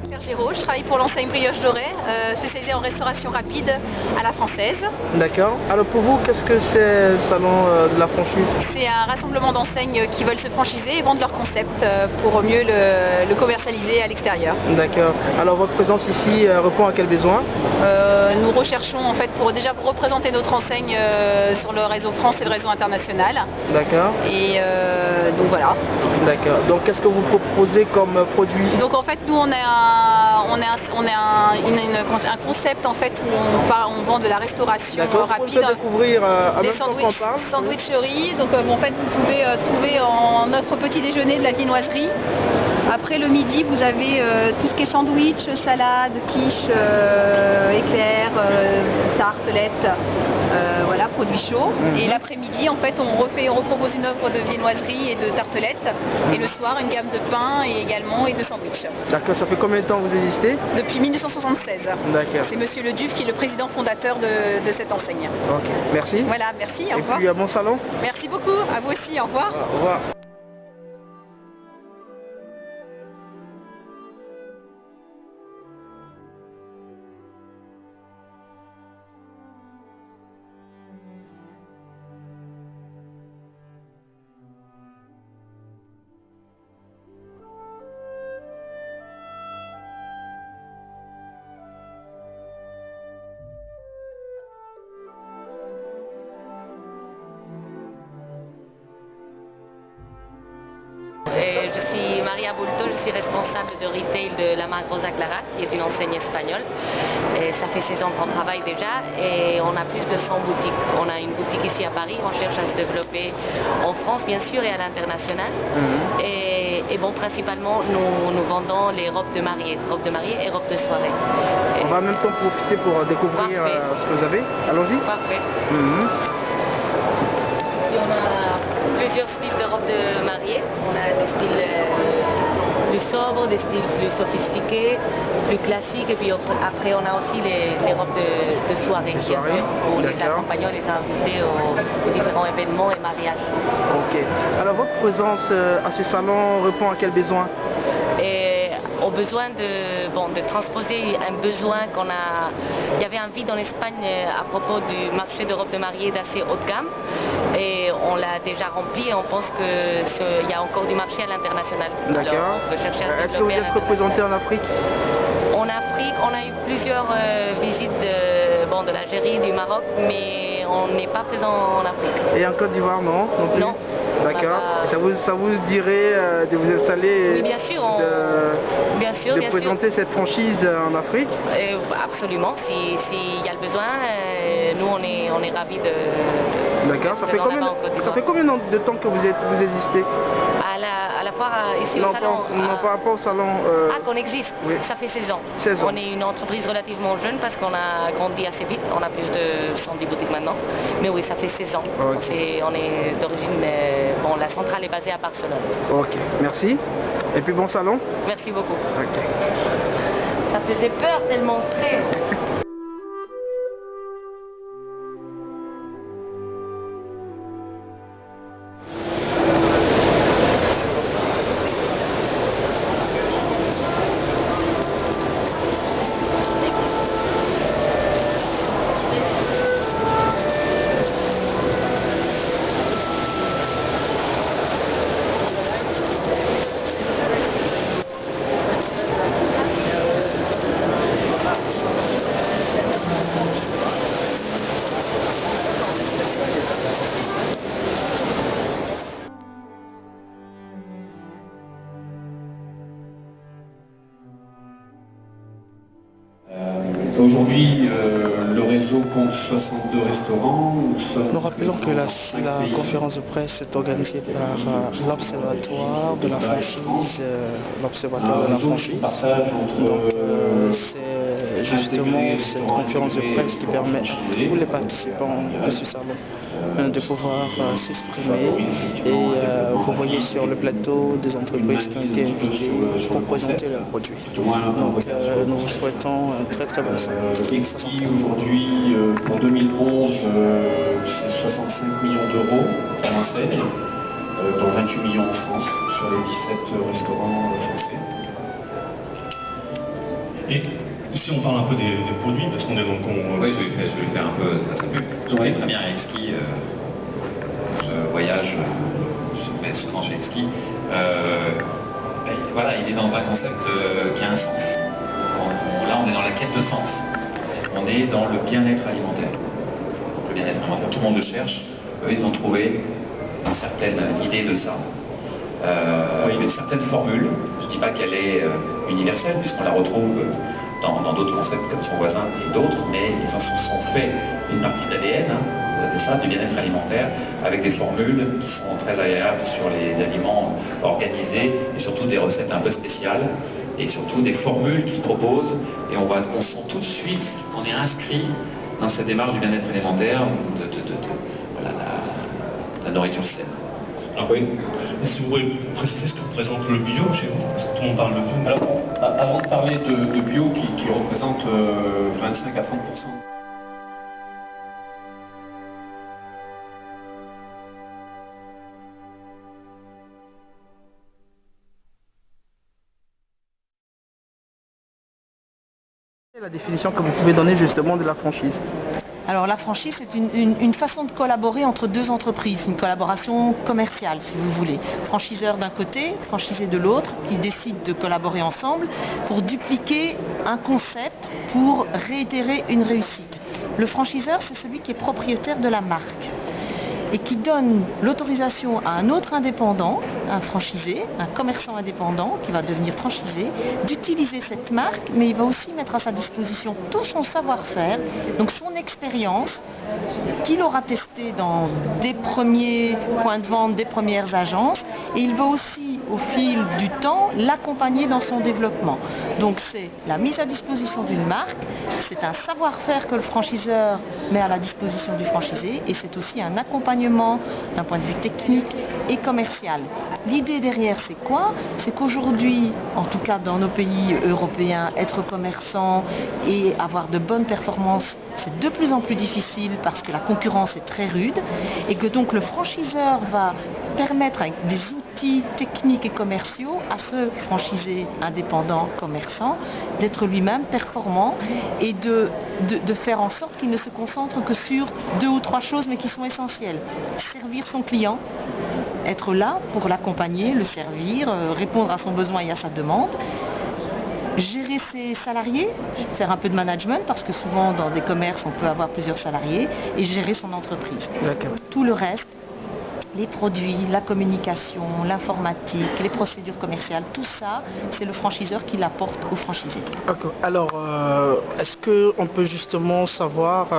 Esther Géraud, je travaille pour l'enseigne Brioche Dorée, spécialisée en restauration rapide à la française. D'accord. Alors pour vous, qu'est-ce que c'est le salon de la franchise? C'est un rassemblement d'enseignes qui veulent se franchiser et vendre leur concept pour mieux le commercialiser à l'extérieur. D'accord. Alors votre présence ici répond à quel besoin? Nous recherchons en fait pour déjà représenter notre enseigne sur le réseau France et le réseau international. D'accord. Et donc voilà. D'accord. Donc qu'est-ce que vous proposez comme produit? Donc en fait nous on a un concept en fait où on vend de la restauration rapide. Découvrir des sandwicheries. Donc en fait vous pouvez trouver en offre petit déjeuner de la viennoiserie. Après le midi vous avez tout ce qui est sandwich, salade, quiche, éclairs, tartelettes, voilà, produits chauds. Et l'après-midi en fait on repropose une offre de viennoiserie et de tartelettes. Et le soir une gamme de pain et également de sandwich. D'accord, ça fait combien de temps vous existez? Depuis 1976. D'accord. C'est Monsieur Le Duf qui est le président fondateur de cette enseigne. Ok, merci. Voilà, merci, au revoir. Et puis à bon salon. Merci beaucoup, à vous aussi, au revoir. Au revoir. Je suis Maria Bulto, je suis responsable de retail de la marque Rosa Clara, qui est une enseigne espagnole. Et ça fait 16 ans qu'on travaille déjà et on a plus de 100 boutiques. On a une boutique ici à Paris, on cherche à se développer en France bien sûr et à l'international. Et bon, principalement nous vendons les robes de mariée et robes de soirée. On va en même temps profiter pour découvrir ce que vous avez. Allons-y. Parfait. On a plusieurs styles de robes de mariée. On a des styles plus sobres, des styles plus sophistiqués, plus classiques. Et puis après, on a aussi les robes de soirée, où les accompagnants, les invités aux différents événements et mariages. Ok. Alors votre présence à ce salon répond à quel besoin? Et au besoin de transposer un besoin qu'on a. Il y avait un vide en Espagne à propos du marché de robes de mariée d'assez haut de gamme et on l'a déjà rempli et on pense qu'il y a encore du marché à l'international. D'accord. Est-ce que vous êtes représenté en Afrique? En Afrique, on a eu plusieurs visites de l'Algérie, du Maroc, mais on n'est pas présent en Afrique. Et en Côte d'Ivoire, non? Non. D'accord. Ça vous dirait de vous installer, oui, bien sûr, de présenter cette franchise en Afrique? Absolument. S'il y a le besoin, nous on est ravis de. D'accord. Ça fait combien de temps que vous existez? À la foire ici non, au salon. Non, par rapport au salon. Qu'on existe. Oui. Ça fait 16 ans. 16 ans. On est une entreprise relativement jeune parce qu'on a grandi assez vite. On a plus de 110 boutiques maintenant. Mais oui, ça fait 16 ans. Okay. On est d'origine. La centrale est basée à Barcelone. Ok, merci. Et puis bon salon. Merci beaucoup. Ok. Ça faisait peur tellement très. Aujourd'hui, le réseau compte 62 restaurants. Nous rappelons que la conférence de presse est organisée par l'Observatoire de la franchise. C'est justement cette conférence de presse qui permet à tous les participants de ce salon de pouvoir s'exprimer. Et vous voyez sur le plateau des entreprises qui ont été invitées pour présenter leurs produits. Donc nous vous souhaitons un très très bon salon. Exquis aujourd'hui pour 2011, c'est 65 millions d'euros à l'enseigne, dont 28 millions en France sur les 17 restaurants français. Et si on parle un peu des produits, parce qu'on est donc... Oui, je vais faire un peu ça pub. Vous voyez très bien avec ski, je voyage, je vais souvent chez Ski. Voilà, il est dans un concept qui a un sens. Là, on est dans la quête de sens. On est dans le bien-être alimentaire. Le bien-être alimentaire, tout le monde le cherche. Eux, ils ont trouvé une certaine idée de ça. Une certaine formule. Je ne dis pas qu'elle est universelle, puisqu'on la retrouve dans d'autres concepts comme son voisin et d'autres, mais ils en sont faits une partie d'ADN, c'est ça, du bien-être alimentaire, avec des formules qui sont très agréables sur les aliments organisés, et surtout des recettes un peu spéciales, et surtout des formules qu'ils proposent, et on sent tout de suite qu'on est inscrit dans cette démarche du bien-être alimentaire, voilà, la nourriture saine. Alors oui, si vous pouvez préciser ce que représente le bio chez vous, parce que tout le monde parle de bio. Alors, avant de parler de bio qui représente 25 à 30%. La définition que vous pouvez donner justement de la franchise. Alors la franchise, c'est une façon de collaborer entre deux entreprises, une collaboration commerciale si vous voulez. Franchiseur d'un côté, franchisé de l'autre, qui décident de collaborer ensemble pour dupliquer un concept, pour réitérer une réussite. Le franchiseur, c'est celui qui est propriétaire de la marque et qui donne l'autorisation à un autre indépendant, un franchisé, un commerçant indépendant qui va devenir franchisé, d'utiliser cette marque, mais il va aussi mettre à sa disposition tout son savoir-faire, donc son expérience, qu'il aura testé dans des premiers points de vente, des premières agences, et il va aussi, au fil du temps, l'accompagner dans son développement. Donc c'est la mise à disposition d'une marque, c'est un savoir-faire que le franchiseur met à la disposition du franchisé, et c'est aussi un accompagnement d'un point de vue technique et commercial. L'idée derrière, c'est quoi? C'est qu'aujourd'hui, en tout cas dans nos pays européens, être commerçant et avoir de bonnes performances, c'est de plus en plus difficile parce que la concurrence est très rude et que donc le franchiseur va permettre avec des outils techniques et commerciaux à ce franchisé indépendant commerçant d'être lui-même performant et de faire en sorte qu'il ne se concentre que sur 2 ou 3 choses mais qui sont essentielles. Servir son client, être là pour l'accompagner, le servir, répondre à son besoin et à sa demande. Gérer ses salariés, faire un peu de management parce que souvent dans des commerces on peut avoir plusieurs salariés et gérer son entreprise. Tout le reste, les produits, la communication, l'informatique, les procédures commerciales, tout ça, c'est le franchiseur qui l'apporte au franchisé. D'accord. Alors, est-ce qu'on peut justement savoir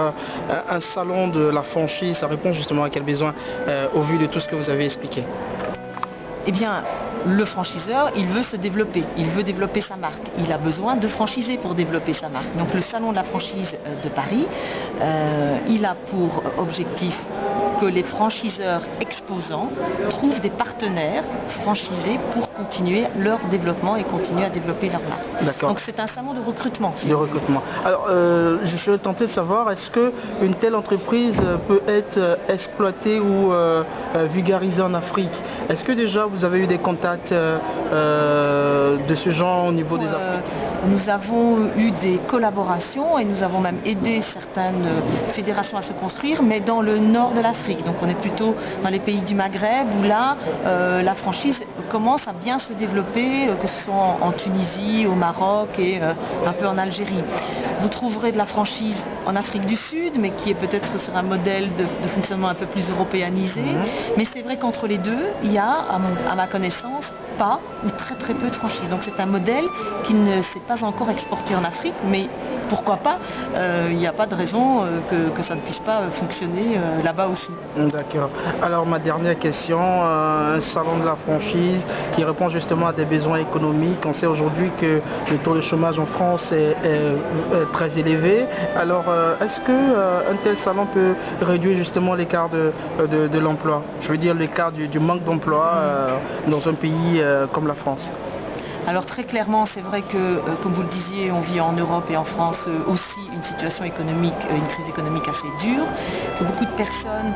un salon de la franchise, ça répond justement à quel besoin au vu de tout ce que vous avez expliqué? Eh bien, le franchiseur, il veut se développer, il veut développer sa marque. Il a besoin de franchisés pour développer sa marque. Donc le salon de la franchise de Paris, il a pour objectif que les franchiseurs exposants trouvent des partenaires franchisés pour continuer leur développement et continuer à développer leur marque. D'accord. Donc c'est un salon de recrutement. De recrutement. Alors, je suis tenté de savoir, est-ce qu'une telle entreprise peut être exploitée ou vulgarisée en Afrique? Est-ce que déjà vous avez eu des contacts de ce genre au niveau des Afriques? Nous avons eu des collaborations et nous avons même aidé certaines fédérations à se construire, mais dans le nord de l'Afrique. Donc on est plutôt dans les pays du Maghreb où là, la franchise commence à bien se développer, que ce soit en Tunisie, au Maroc et un peu en Algérie. Vous trouverez de la franchise en Afrique du Sud, mais qui est peut-être sur un modèle de fonctionnement un peu plus européanisé. Mais c'est vrai qu'entre les deux, il y a, à ma connaissance, pas ou très très peu de franchises. Donc c'est un modèle qui ne s'est pas encore exporté en Afrique, mais pourquoi pas, il n'y a pas de raison que ça ne puisse pas fonctionner là-bas aussi. D'accord. Alors ma dernière question, un salon de la franchise qui répond justement à des besoins économiques. On sait aujourd'hui que le taux de chômage en France est très élevé. Alors est-ce qu'un tel salon peut réduire justement l'écart de l'emploi? Je veux dire l'écart du manque d'emploi dans un pays comme la France. Alors très clairement, c'est vrai que, comme vous le disiez, on vit en Europe et en France aussi une situation économique, une crise économique assez dure, que beaucoup de personnes,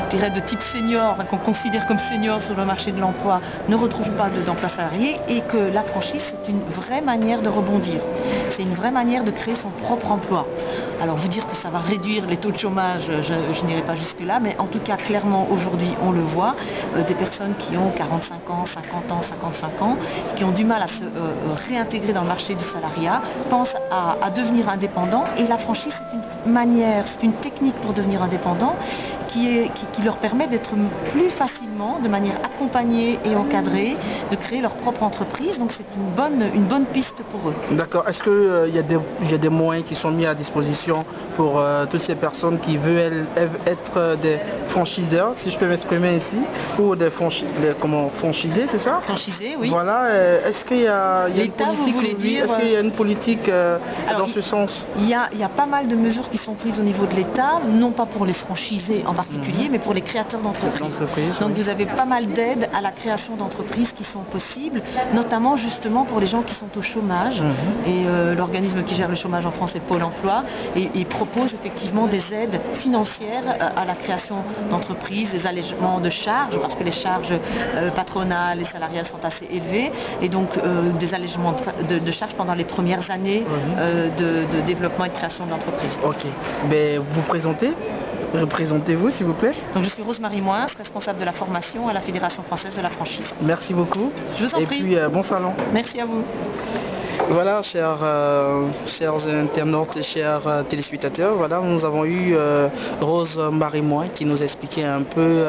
je dirais de type senior, qu'on considère comme seniors sur le marché de l'emploi, ne retrouvent pas d'emploi salarié et que la franchise, c'est une vraie manière de rebondir. C'est une vraie manière de créer son propre emploi. Alors vous dire que ça va réduire les taux de chômage, je n'irai pas jusque-là, mais en tout cas, clairement, aujourd'hui, on le voit, des personnes qui ont 45 ans, 50 ans, 55 ans, qui ont du mal à se réintégrer dans le marché du salariat, pensent à devenir indépendants, et la franchise, c'est une manière, c'est une technique pour devenir indépendant qui leur permet d'être plus facilement, de manière accompagnée et encadrée, de créer leur propre entreprise. Donc c'est une bonne piste pour eux. D'accord. Est-ce qu'il y a des moyens qui sont mis à disposition pour toutes ces personnes qui veulent être des franchiseurs, si je peux m'exprimer ici, ou des franchisés, c'est ça? Franchisés, oui. Voilà. Est-ce qu'il y a une politique, vous voulez dire, est-ce qu'il y a une politique dans ce sens? Il y a pas mal de mesures qui sont prises au niveau de l'État, non pas pour les franchisés en particulier, mais pour les créateurs d'entreprises. Donc vous avez pas mal d'aides à la création d'entreprises qui sont possibles, notamment justement pour les gens qui sont au chômage. Et l'organisme qui gère le chômage en France est Pôle emploi, et propose effectivement des aides financières à la création d'entreprises, des allègements de charges, parce que les charges patronales et salariales sont assez élevées, et donc des allègements de charges pendant les premières années de développement et de création de l'entreprise. Ok. Mais vous représentez-vous, s'il vous plaît? Donc je suis Rose-Marie Moins, responsable de la formation à la Fédération française de la franchise. Merci beaucoup. Je vous en prie. Et puis bon salon. Merci à vous. Voilà, chers internautes et chers téléspectateurs, voilà, nous avons eu Rose-Marie Moins qui nous expliquait un peu